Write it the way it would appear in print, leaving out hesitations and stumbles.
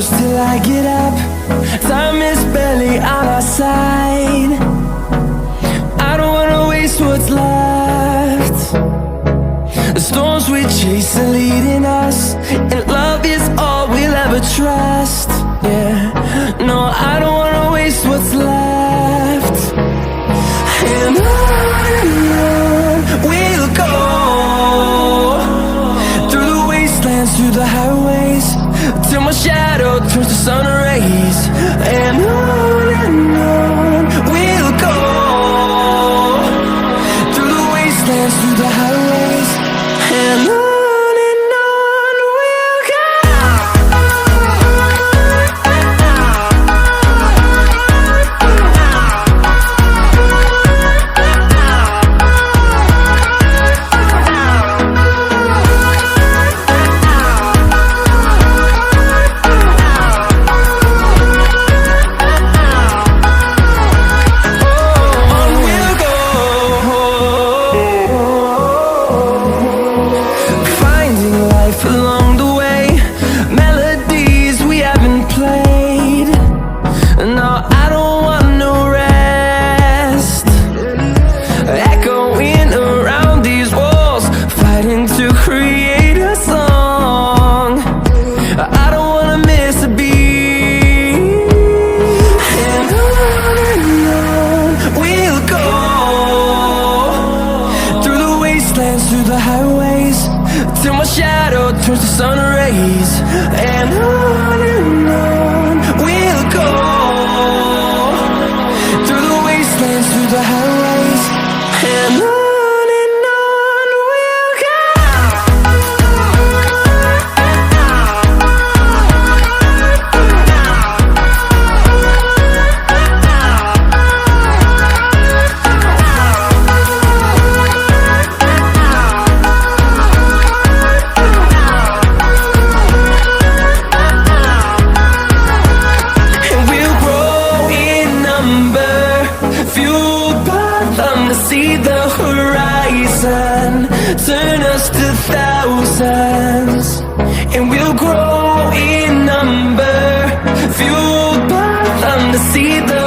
close till I get up. Time is barely on our side. I don't wanna waste what's left. The storms we chase are leading us, and love is all we'll ever trust. Yeah, no, I don't wanna waste what's left. And on we'll go, through the wastelands, through the highways, till my shadow turns to sun rays. And on we'll go, through the wastelands, through the highways, and on we'll go. Along the way, melodies we haven't played. No, I don't want no rest. Echoing around these walls, fighting to create a song. I don't wanna miss a beat. And on we'll go, through the wastelands, through the highways, till my shadow turns to sun rays. And on we'll go, through the wastelands, through the highways, and on we'll go. See the horizon, turn us to thousands, and we'll grow in number, fueled by them to see the